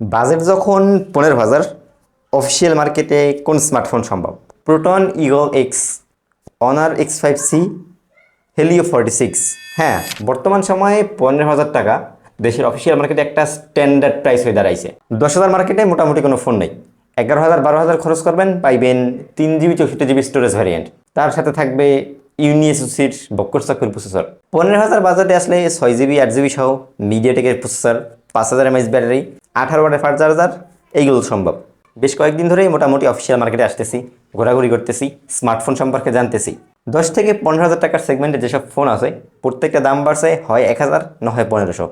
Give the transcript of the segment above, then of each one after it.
Budget যখন 15,000, official মার্কেটে কোন স্মার্টফোন সম্ভব? Proton eagle x, honour X5C, Helio 46। হ্যাঁ, বর্তমান সময়ে 15,000 টাকা দেশের অফিসিয়াল মার্কেটে একটা স্ট্যান্ডার্ড প্রাইস হয়ে দাঁড়াইছে। 10,000 মার্কেটে মোটামুটি কোনো ফোন নেই। 11,000 12,000 খরচ করবেন, পাইবেন 3 GB 64 GB স্টোরেজ ভ্যারিয়েন্ট, তার সাথে থাকবে ইউনিএসওসির বক্কর চাকুর প্রসেসর। 15,000 বাজেটে আসলে 6 GB 8 GB সহ মিডিয়াটেকের প্রসেসর, 5,000 mAh ব্যাটারি, 18 ওয়াটের ফাস্ট চার্জার, এইগুলো সম্ভব। বেশ কয়েকদিন ধরেই মোটামুটি অফিসিয়াল মার্কেটে আসতেছি, ঘোরাঘুরি করতেছি, স্মার্টফোন সম্পর্কে জানতেছি। 10 থেকে 15,000 টাকার সেগমেন্টে যেসব ফোন আছে প্রত্যেকটা দাম বাড়ছে হয় 1,000 না হয় 1,500।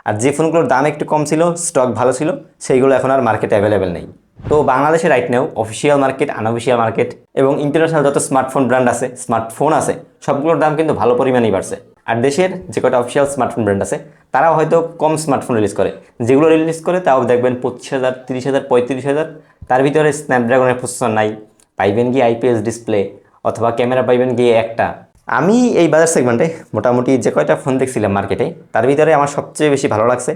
আর যে ফোনগুলোর দাম একটু কম ছিল, স্টক ভালো ছিল, সেইগুলো এখন আর মার্কেটে অ্যাভেলেবেল নেই। তো বাংলাদেশে right now official market, unofficial market এবং ইন্টারন্যাশনাল যত স্মার্টফোন ব্র্যান্ড আছে, স্মার্টফোন আছে, সবগুলোর দাম কিন্তু ভালো পরিমাণেই বাড়ছে। আর দেশের যে কটা অফিসিয়াল স্মার্টফোন ব্র্যান্ড আছে তারাও হয়তো কম স্মার্টফোন রিলিজ করে, যেগুলো রিলিজ করে তাও দেখবেন 25,000, 30,000, 35,000। তার ভিতরে স্ন্যাপড্রাগনের প্রসেসর নাই, পাইবেন গিয়ে IPS ডিসপ্লে অথবা ক্যামেরা পাইবেন গিয়ে একটা। আমি এই বাজার সেগমেন্টে মোটামুটি যে কয়টা ফোন দেখছিলাম মার্কেটে, তার ভিতরে আমার সবচেয়ে বেশি ভালো লাগছে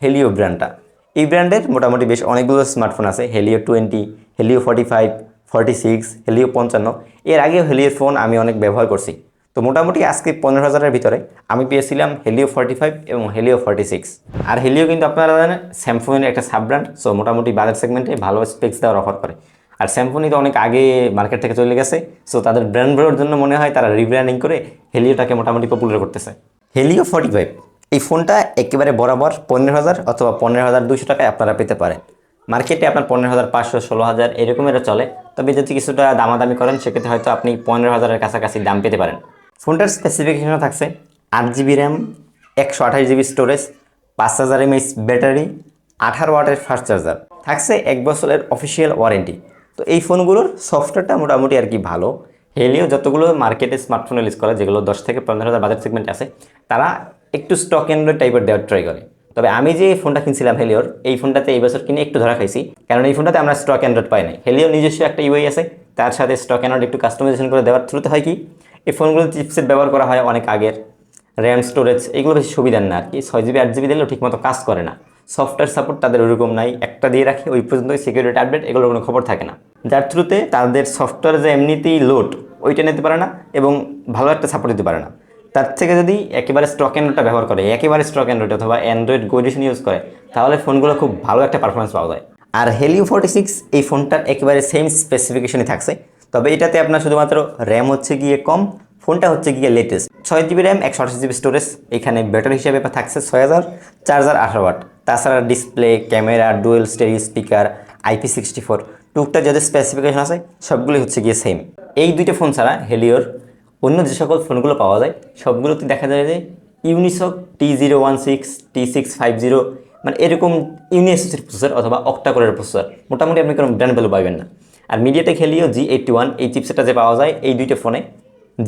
হেলিও ব্র্যান্ডটা। এই ব্র্যান্ডের মোটামুটি বেশ অনেকগুলো স্মার্টফোন আছে, হেলিও 20, হেলিও 45, 46, হেলিও 55। এর আগেও হেলিওর ফোন আমি অনেক ব্যবহার করছি। তো মোটামুটি আজকে 15,000-এর ভিতরে আমি পেয়েছিলাম হেলিও 45 এবং হেলিও 46। আর হেলিও কিন্তু আপনারা জানেন স্যামসংয়ের একটা সাব ব্র্যান্ড, সো মোটামুটি বাজার সেগমেন্টে ভালো স্পেক্স দেওয়ার অফার করে। আর স্যামসংই তো অনেক আগে মার্কেট থেকে চলে গেছে, সো তাদের ব্র্যান্ড বেরোর জন্য মনে হয় তারা রিব্র্যান্ডিং করে হেলিওটাকে মোটামুটি পপুলার করতেছে। হেলিও 45 এই ফোনটা একেবারে বরাবর 15,000 অথবা 15,200 টাকায় আপনারা পেতে পারেন। মার্কেটে আপনার 15,500, 16,000 এরকমের চলে, তবে যদি কিছুটা দামাদামি করেন সেক্ষেত্রে হয়তো আপনি 15,000-এর কাছাকাছি দাম পেতে পারেন। ফোনটার স্পেসিফিকেশনও থাকছে 8 GB RAM, 128 GB storage, 5,000 mAh battery, 18 ওয়াটের ফাস্ট চার্জার, থাকছে 1 বছরের অফিসিয়াল ওয়ারেন্টি। তো এই ফোনগুলোর সফটওয়্যারটা মোটামুটি আর কি ভালো। হেলিও যতগুলো মার্কেটে স্মার্টফোন রিলিজ করে, যেগুলো 10 থেকে 15,000 বাজেট সেগমেন্টে আছে, তারা একটু স্টক অ্যান্ড্রয়েড টাইপের দেওয়ার ট্রাই করে। তবে আমি যে ফোনটা কিনছিলাম হেলিওর, এই ফোনটাতে এই বছর কিনে একটু ধরা খাইছি, কারণ এই ফোনটাতে আমরা স্টক অ্যান্ড্রয়েড পাই নাই। হেলিওর নিজস্ব একটা ইউআই আছে, তার সাথে স্টক অ্যান্ড্রয়েড একটু কাস্টমাইজেশন করে দেওয়ার থ্রুতে হয় কি, এই ফোনগুলো চিপসেট ব্যবহার করা হয় অনেক আগের, র্যাম স্টোরেজ এগুলো বেশি সুবিধার না আর কি। 6 GB 8 GB দিলেও ঠিকমতো কাজ করে না, সফটওয়্যার সাপোর্ট তাদের ওইরকম নাই, একটা দিয়ে রাখে ওই পর্যন্ত, সিকিউরিটি আপডেট এগুলোর কোনো খবর থাকে না, যার থ্রুতে তাদের সফটওয়্যার যে এমনিতেই লোড ওইটা নিতে পারে না এবং ভালো একটা সাপোর্ট দিতে পারে না। তার থেকে যদি একেবারে স্টক অ্যান্ড্রয়েডটা ব্যবহার করে, একেবারে স্টক অ্যান্ড্রয়েড অথবা অ্যান্ড্রয়েড গো এডিশন ইউজ করে, তাহলে ফোনগুলো খুব ভালো একটা পারফরমেন্স পাওয়া যায়। আর হেলিও 46 এই ফোনটার একেবারে সেম স্পেসিফিকেশনই থাকছে, তবে এটাতে আপনার শুধুমাত্র র্যাম হচ্ছে গিয়ে কম, ফোনটা হচ্ছে গিয়ে latest 6 GB RAM, 128 GB storage. এখানে ব্যাটারি হিসেবে থাকছে 6,000, চার্জার 18 ওয়াট, তাছাড়া display, camera, dual stereo speaker, IP64 টুকটাক যাদের স্পেসিফিকেশন আছে সবগুলোই হচ্ছে গিয়ে সেম। এই দুইটা ফোন ছাড়া হেলিওর অন্য যে সকল ফোনগুলো পাওয়া যায় সবগুলোতে দেখা যায় যে ইউনিসক T016, T650, মানে এরকম ইউনিএসওসির প্রসেসর অথবা অক্টাকোরের প্রসেসর, মোটামুটি আপনি কোনো ব্র্যান্ড ভ্যালু পাবেন না। আর মিডিয়াটেক হেলিও G81 এই চিপসেটটা যে পাওয়া যায় এই দুইটা ফোনে,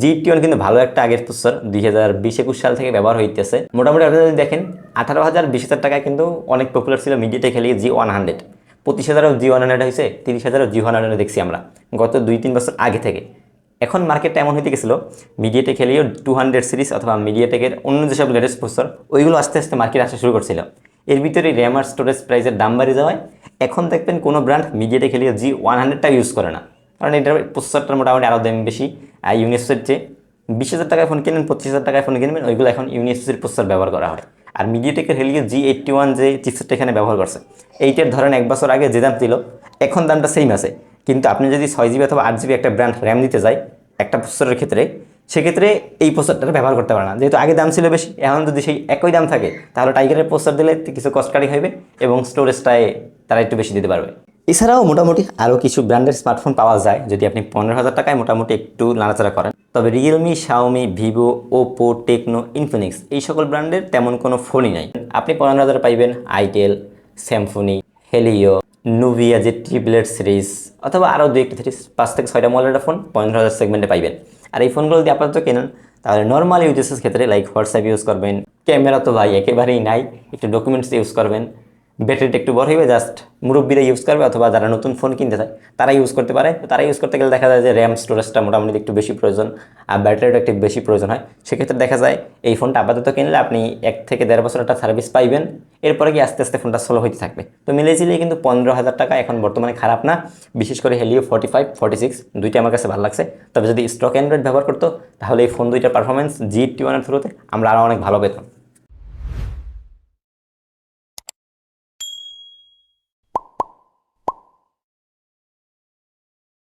G81 কিন্তু ভালো একটা আগের প্রসেসর, 2020-21 সাল থেকে ব্যবহার হইতেছে। মোটামুটি আপনি যদি দেখেন 18,000 20,000 টাকায় কিন্তু অনেক পপুলার ছিল মিডিয়াটেক হেলিও G100, 25,000-ও G100 হয়েছে, 30,000-ও G100 দেখছি আমরা গত 2-3 বছর আগে থেকে। এখন মার্কেটটা এমন হইতে গেছিলো মিডিয়াটেক হেলিও 200 সিরিজ অথবা মিডিয়াটেকের অন্য যেসব লেটেস্ট প্রসেসর ওইগুলো আস্তে আস্তে মার্কেট আসা শুরু করছিল। এর ভিতরে র্যাম আর স্টোরেজ প্রাইসের দাম বাড়িয়ে যাওয়ায় এখন দেখবেন কোনো ব্র্যান্ড মিডিয়াটেক হেলিও G100টা ইউজ করে না, কারণ এটার প্রসেসরটা মোটামুটি আরও দাম বেশি। আর ইউনিসের চেয়ে 20,000 টাকায় ফোন কিনবেন, 25,000 টাকায় ফোন কিনবেন, ওইগুলো এখন ইউনিসের প্রসেসর ব্যবহার করা হয়। আর মিডিয়াটেকের হেলিও G81 যে চিপসেটটা এখানে ব্যবহার করছে, এইটার ধরেন 1 বছর আগে যে দাম ছিল এখন দামটা সেম আছে, কিন্তু আপনি যদি 6 GB অথবা 8 GB একটা ব্র্যান্ড র্যাম দিতে যায় একটা প্রসেসরের ক্ষেত্রে, সেক্ষেত্রে এই প্রসেসরটা ব্যবহার করতে পারে না, যেহেতু আগে দাম ছিল বেশি। এখন যদি সেই একই দাম থাকে তাহলে টাইগারের প্রসেসর দিলে কিছু কস্ট কাটিং হবে এবং স্টোরেজটায় তারা একটু বেশি দিতে পারবে। এছাড়াও মোটামুটি আরও কিছু ব্র্যান্ডের স্মার্টফোন পাওয়া যায় যদি আপনি 15,000 টাকায় মোটামুটি একটু নাড়াচাড়া করেন। তবে Realme, Xiaomi, Vivo, Oppo, Tecno, Infinix এই সকল ব্র্যান্ডের তেমন কোনো ফোনই নাই। আপনি 15,000 পাইবেন আইটেল, স্যামসুনি, হেলিও, নুভিয়া যে ট্রিপলেট সিরিজ অথবা আরও 2-1টা সিরিজ, 5 থেকে 6টা মডেলের ফোন 15,000 সেগমেন্টে পাইবেন। আর এই ফোনগুলো যদি আপাতত কেনেন তাহলে নর্মাল ইউজেসের ক্ষেত্রে লাইক হোয়াটসঅ্যাপ ইউজ করবেন, ক্যামেরা তো ভাই একেবারেই নাই, একটু ডকুমেন্টস ইউজ করবেন, ব্যাটারিটা একটু বড় হইবে, জাস্ট মুরব্বীরা ইউজ করবে অথবা যারা নতুন ফোন কিনতে চায় তারা ইউজ করতে পারে। তো তারা ইউজ করতে গেলে দেখা যায় যে র্যাম স্টোরেজটা মোটামুটি একটু বেশি প্রয়োজন, আর ব্যাটারিটা একটু বেশি প্রয়োজন হয়। সেক্ষেত্রে দেখা যায় এই ফোনটা আপাতত কিনলে আপনি 1 থেকে 1.5 বছর একটা সার্ভিস পাইবেন, এরপরে কি আস্তে আস্তে ফোনটা স্লো হইতে থাকবে। তো মিলেজিলে কিন্তু 15,000 টাকা এখন বর্তমানে খারাপ না। বিশেষ করে হেলিও 45, 46 দুইটা আমার কাছে ভালো লাগছে। তবে যদি স্টক অ্যান্ড্রয়েড ব্যবহার করতো তাহলে এই ফোন দুইটার পারফরমেন্স G81 এর থ্রুতে আমরা আরও অনেক ভালো পেতাম।